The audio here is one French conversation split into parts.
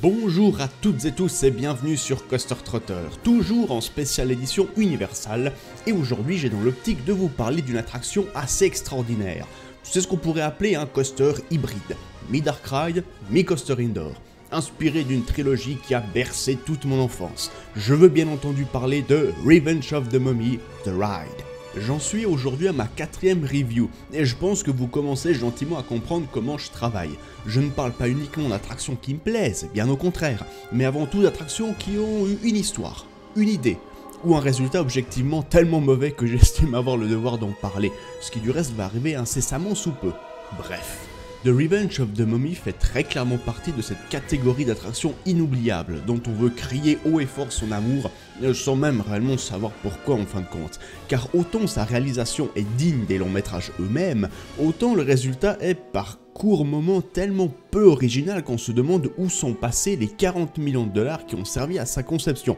Bonjour à toutes et tous et bienvenue sur Coaster Trotter, toujours en spéciale édition Universal, et aujourd'hui j'ai dans l'optique de vous parler d'une attraction assez extraordinaire. C'est ce qu'on pourrait appeler un coaster hybride, mi-dark ride, mi-coaster indoor, inspiré d'une trilogie qui a bercé toute mon enfance. Je veux bien entendu parler de Revenge of the Mummy, The Ride. J'en suis aujourd'hui à ma 4e review, et je pense que vous commencez gentiment à comprendre comment je travaille. Je ne parle pas uniquement d'attractions qui me plaisent, bien au contraire, mais avant tout d'attractions qui ont eu une histoire, une idée, ou un résultat objectivement tellement mauvais que j'estime avoir le devoir d'en parler, ce qui du reste va arriver incessamment sous peu. Bref. The Revenge of the Mummy fait très clairement partie de cette catégorie d'attractions inoubliables dont on veut crier haut et fort son amour sans même réellement savoir pourquoi en fin de compte, car autant sa réalisation est digne des longs métrages eux-mêmes, autant le résultat est par court moment tellement peu original qu'on se demande où sont passés les 40 millions de dollars qui ont servi à sa conception.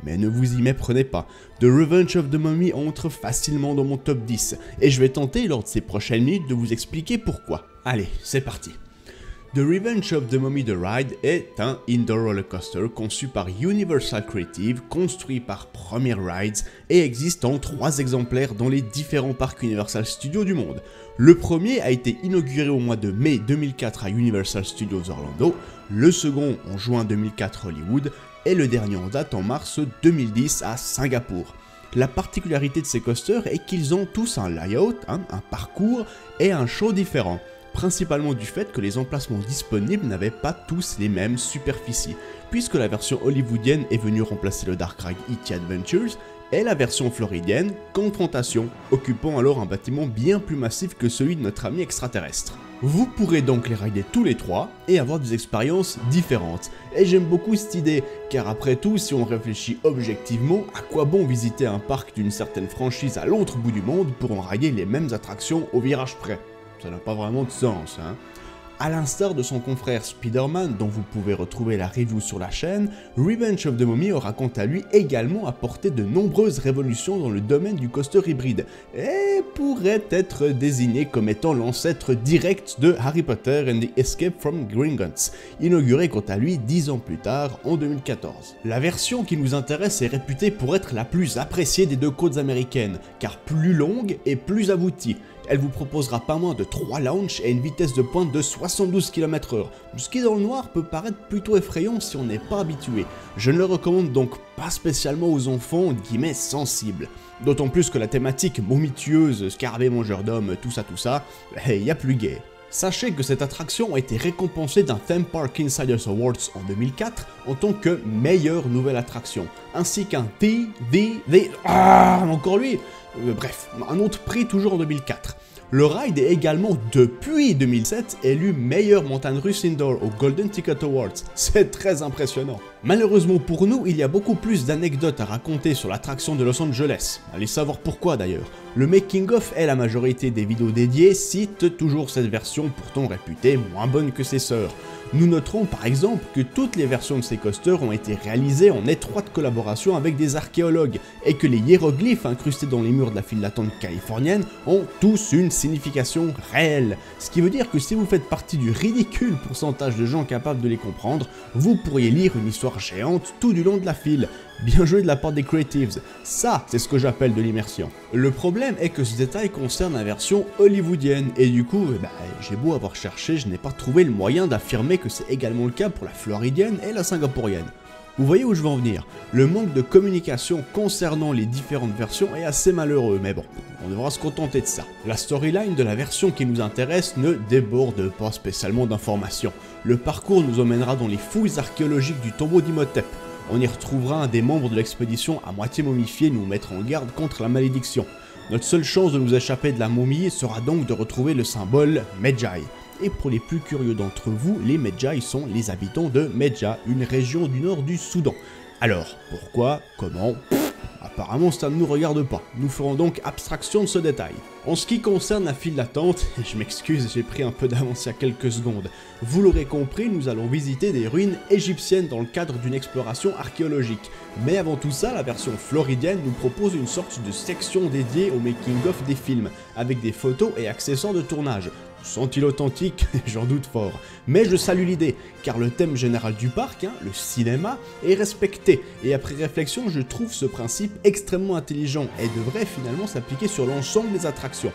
Mais ne vous y méprenez pas, The Revenge of the Mummy entre facilement dans mon top 10, et je vais tenter lors de ces prochaines minutes de vous expliquer pourquoi. Allez, c'est parti. The Revenge of the Mummy The Ride est un indoor roller coaster conçu par Universal Creative, construit par Premier Rides et existe en 3 exemplaires dans les différents parcs Universal Studios du monde. Le premier a été inauguré au mois de mai 2004 à Universal Studios Orlando, le second en juin 2004 Hollywood et le dernier en date en mars 2010 à Singapour. La particularité de ces coasters est qu'ils ont tous un layout, un parcours et un show différent, principalement du fait que les emplacements disponibles n'avaient pas tous les mêmes superficies, puisque la version hollywoodienne est venue remplacer le Dark Ride E.T. Adventures, et la version floridienne, Confrontation, occupant alors un bâtiment bien plus massif que celui de notre ami extraterrestre. Vous pourrez donc les rider tous les 3 et avoir des expériences différentes. Et j'aime beaucoup cette idée, car après tout, si on réfléchit objectivement, à quoi bon visiter un parc d'une certaine franchise à l'autre bout du monde pour en rider les mêmes attractions au virage près? Ça n'a pas vraiment de sens, hein. A l'instar de son confrère Spider-Man, dont vous pouvez retrouver la review sur la chaîne, Revenge of the Mummy aura quant à lui également apporté de nombreuses révolutions dans le domaine du coaster hybride, et pourrait être désigné comme étant l'ancêtre direct de Harry Potter and the Escape from Gringotts, inauguré quant à lui 10 ans plus tard, en 2014. La version qui nous intéresse est réputée pour être la plus appréciée des 2 côtes américaines, car plus longue et plus aboutie. Elle vous proposera pas moins de 3 launches et une vitesse de pointe de 72 km/h, ce qui dans le noir peut paraître plutôt effrayant si on n'est pas habitué. Je ne le recommande donc pas spécialement aux enfants « sensibles ». D'autant plus que la thématique momitueuse, scarabée mangeur d'hommes, tout ça, y a plus gai. Sachez que cette attraction a été récompensée d'un Theme Park Insiders Awards en 2004 en tant que meilleure nouvelle attraction, ainsi qu'un encore lui, bref, un autre prix toujours en 2004. Le ride est également, depuis 2007, élu meilleur montagne russe indoor au Golden Ticket Awards. C'est très impressionnant. Malheureusement pour nous, il y a beaucoup plus d'anecdotes à raconter sur l'attraction de Los Angeles. Allez savoir pourquoi d'ailleurs. Le making-of et la majorité des vidéos dédiées citent toujours cette version pourtant réputée moins bonne que ses sœurs. Nous noterons par exemple que toutes les versions de ces coasters ont été réalisées en étroite collaboration avec des archéologues et que les hiéroglyphes incrustés dans les murs de la file d'attente californienne ont tous une signification réelle. Ce qui veut dire que si vous faites partie du ridicule pourcentage de gens capables de les comprendre, vous pourriez lire une histoire géante tout du long de la file. Bien joué de la part des creatives, ça c'est ce que j'appelle de l'immersion. Le problème est que ce détail concerne la version hollywoodienne et du coup, j'ai beau avoir cherché, je n'ai pas trouvé le moyen d'affirmer que c'est également le cas pour la floridienne et la singapourienne. Vous voyez où je veux en venir? Le manque de communication concernant les différentes versions est assez malheureux, mais bon, on devra se contenter de ça. La storyline de la version qui nous intéresse ne déborde pas spécialement d'informations. Le parcours nous emmènera dans les fouilles archéologiques du tombeau d'Imhotep. On y retrouvera un des membres de l'expédition à moitié momifié nous mettre en garde contre la malédiction. Notre seule chance de nous échapper de la momie sera donc de retrouver le symbole Medjay. Et pour les plus curieux d'entre vous, les Medjay sont les habitants de Medja, une région du nord du Soudan. Alors, pourquoi, comment? Apparemment ça ne nous regarde pas, nous ferons donc abstraction de ce détail. En ce qui concerne la file d'attente, et je m'excuse, j'ai pris un peu d'avance il y a quelques secondes, vous l'aurez compris, nous allons visiter des ruines égyptiennes dans le cadre d'une exploration archéologique. Mais avant tout ça, la version floridienne nous propose une sorte de section dédiée au making-of des films, avec des photos et accessoires de tournage. Sont-ils authentiques? J'en doute fort. Mais je salue l'idée, car le thème général du parc, le cinéma, est respecté. Et après réflexion, je trouve ce principe extrêmement intelligent et devrait finalement s'appliquer sur l'ensemble des attractions.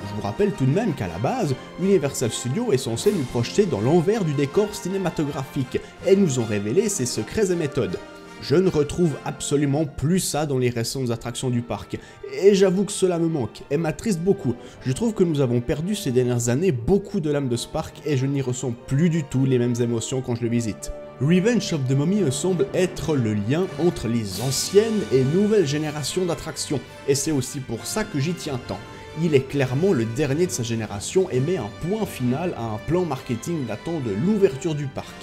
Je vous rappelle tout de même qu'à la base, Universal Studios est censé nous projeter dans l'envers du décor cinématographique et nous ont révélé ses secrets et méthodes. Je ne retrouve absolument plus ça dans les récentes attractions du parc, et j'avoue que cela me manque et m'attriste beaucoup. Je trouve que nous avons perdu ces dernières années beaucoup de l'âme de ce parc et je n'y ressens plus du tout les mêmes émotions quand je le visite. Revenge of the Mummy me semble être le lien entre les anciennes et nouvelles générations d'attractions, et c'est aussi pour ça que j'y tiens tant. Il est clairement le dernier de sa génération et met un point final à un plan marketing datant de l'ouverture du parc.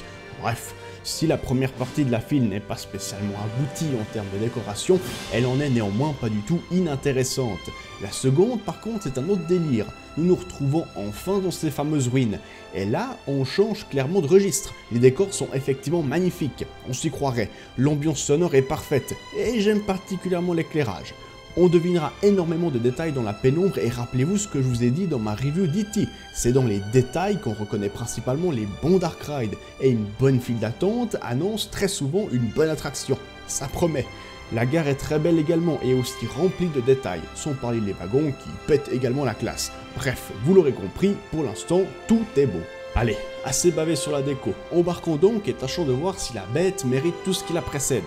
Bref, si la première partie de la file n'est pas spécialement aboutie en termes de décoration, elle en est néanmoins pas du tout inintéressante. La seconde par contre c'est un autre délire, nous nous retrouvons enfin dans ces fameuses ruines, et là on change clairement de registre, les décors sont effectivement magnifiques, on s'y croirait, l'ambiance sonore est parfaite, et j'aime particulièrement l'éclairage. On devinera énormément de détails dans la pénombre et rappelez-vous ce que je vous ai dit dans ma review d'E.T. C'est dans les détails qu'on reconnaît principalement les bons dark rides et une bonne file d'attente annonce très souvent une bonne attraction. Ça promet. La gare est très belle également et aussi remplie de détails, sans parler des wagons qui pètent également la classe. Bref, vous l'aurez compris, pour l'instant, tout est beau. Allez, assez bavé sur la déco, embarquons donc et tâchons de voir si la bête mérite tout ce qui la précède.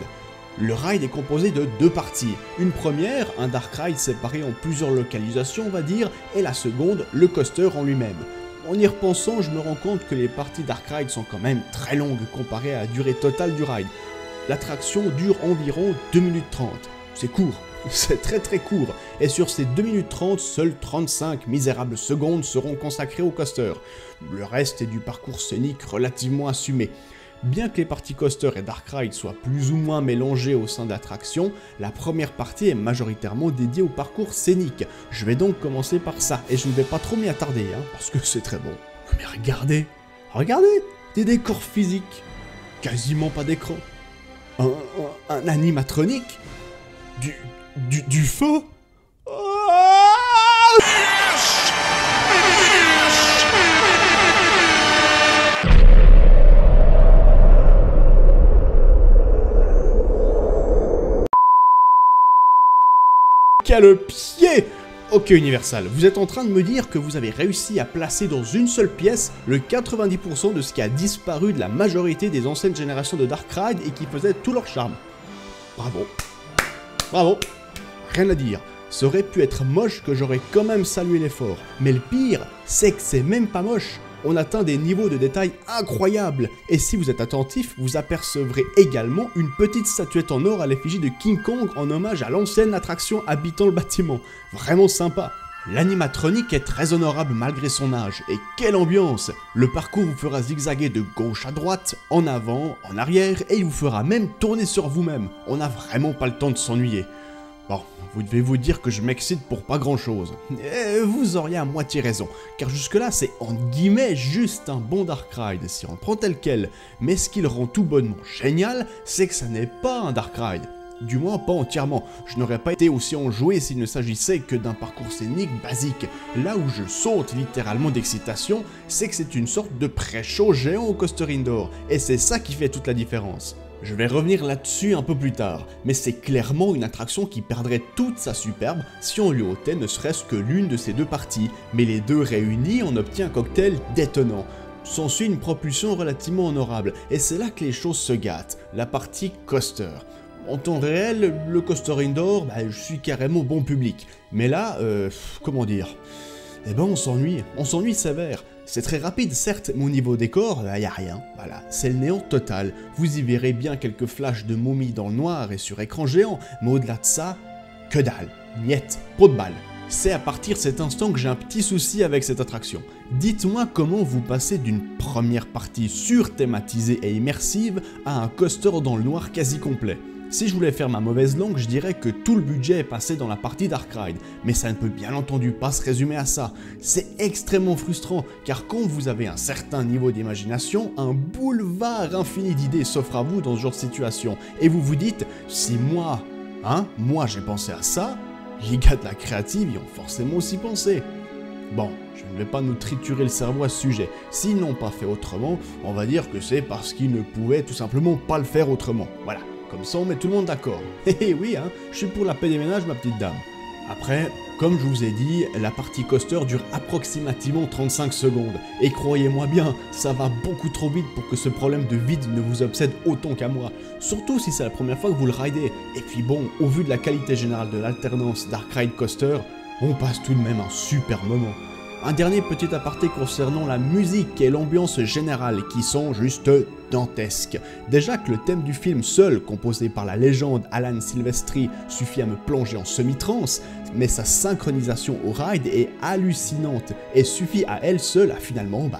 Le ride est composé de deux parties. Une première, un dark ride séparé en plusieurs localisations on va dire, et la seconde, le coaster en lui-même. En y repensant, je me rends compte que les parties dark ride sont quand même très longues comparées à la durée totale du ride. L'attraction dure environ 2 minutes 30. C'est court, c'est très court, et sur ces 2 minutes 30, seules 35 misérables secondes seront consacrées au coaster. Le reste est du parcours scénique relativement assumé. Bien que les parties coaster et dark ride soient plus ou moins mélangées au sein de l'attraction, la première partie est majoritairement dédiée au parcours scénique. Je vais donc commencer par ça, et je ne vais pas trop m'y attarder, parce que c'est très bon. Mais regardez, des décors physiques, quasiment pas d'écran, un animatronique, du feu. Quel pied! Ok Universal, vous êtes en train de me dire que vous avez réussi à placer dans une seule pièce le 90% de ce qui a disparu de la majorité des anciennes générations de Dark Ride et qui faisait tout leur charme. Bravo. Bravo. Rien à dire. Ça aurait pu être moche que j'aurais quand même salué l'effort. Mais le pire, c'est que c'est même pas moche. On atteint des niveaux de détail incroyables, et si vous êtes attentif, vous apercevrez également une petite statuette en or à l'effigie de King Kong en hommage à l'ancienne attraction habitant le bâtiment. Vraiment sympa. L'animatronique est très honorable malgré son âge, et quelle ambiance! Le parcours vous fera zigzaguer de gauche à droite, en avant, en arrière, et il vous fera même tourner sur vous-même. On n'a vraiment pas le temps de s'ennuyer. Bon, vous devez vous dire que je m'excite pour pas grand chose. Et vous auriez à moitié raison, car jusque-là c'est entre guillemets juste un bon dark ride si on le prend tel quel, mais ce qui le rend tout bonnement génial, c'est que ça n'est pas un dark ride. Du moins pas entièrement, je n'aurais pas été aussi enjoué s'il ne s'agissait que d'un parcours scénique basique. Là où je saute littéralement d'excitation, c'est que c'est une sorte de pré-show géant au coaster indoor, et c'est ça qui fait toute la différence. Je vais revenir là-dessus un peu plus tard, mais c'est clairement une attraction qui perdrait toute sa superbe si on lui ôtait ne serait-ce que l'une de ces deux parties, mais les deux réunies on obtient un cocktail détonnant. S'ensuit une propulsion relativement honorable, et c'est là que les choses se gâtent, la partie coaster. En temps réel, le coaster indoor, je suis carrément bon public, mais là, comment dire, eh ben on s'ennuie sévère. C'est très rapide certes, mais au niveau décor, y a rien, voilà, c'est le néant total. Vous y verrez bien quelques flashs de momies dans le noir et sur écran géant, mais au-delà de ça, que dalle, niette, pot de balle. C'est à partir de cet instant que j'ai un petit souci avec cette attraction. Dites-moi comment vous passez d'une première partie surthématisée et immersive à un coaster dans le noir quasi complet. Si je voulais faire ma mauvaise langue, je dirais que tout le budget est passé dans la partie Dark Ride, mais ça ne peut bien entendu pas se résumer à ça. C'est extrêmement frustrant, car quand vous avez un certain niveau d'imagination, un boulevard infini d'idées s'offre à vous dans ce genre de situation, et vous vous dites, si moi j'ai pensé à ça, les gars de la créative y ont forcément aussi pensé. Bon, je ne vais pas nous triturer le cerveau à ce sujet. S'ils n'ont pas fait autrement, on va dire que c'est parce qu'ils ne pouvaient tout simplement pas le faire autrement. Voilà, comme ça on met tout le monde d'accord. Hé oui, hein, je suis pour la paix des ménages, ma petite dame. Après, comme je vous ai dit, la partie coaster dure approximativement 35 secondes. Et croyez-moi bien, ça va beaucoup trop vite pour que ce problème de vide ne vous obsède autant qu'à moi. Surtout si c'est la première fois que vous le ridez. Et puis bon, au vu de la qualité générale de l'alternance Dark Ride Coaster, on passe tout de même un super moment. Un dernier petit aparté concernant la musique et l'ambiance générale qui sont juste dantesques. Déjà que le thème du film seul, composé par la légende Alan Silvestri, suffit à me plonger en semi-trance, mais sa synchronisation au ride est hallucinante et suffit à elle seule à finalement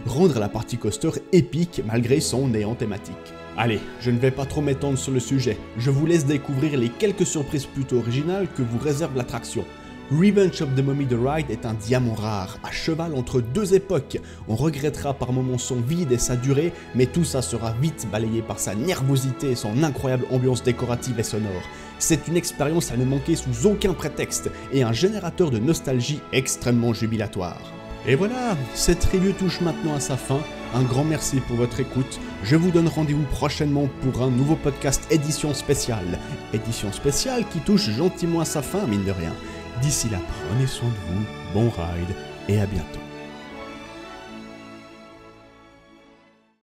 rendre la partie coaster épique malgré son néant thématique. Allez, je ne vais pas trop m'étendre sur le sujet, je vous laisse découvrir les quelques surprises plutôt originales que vous réserve l'attraction. Revenge of the Mummy the Ride est un diamant rare, à cheval entre deux époques. On regrettera par moments son vide et sa durée, mais tout ça sera vite balayé par sa nervosité et son incroyable ambiance décorative et sonore. C'est une expérience à ne manquer sous aucun prétexte, et un générateur de nostalgie extrêmement jubilatoire. Et voilà, cette review touche maintenant à sa fin. Un grand merci pour votre écoute. Je vous donne rendez-vous prochainement pour un nouveau podcast édition spéciale. Édition spéciale qui touche gentiment à sa fin, mine de rien. D'ici là, prenez soin de vous, bon ride et à bientôt.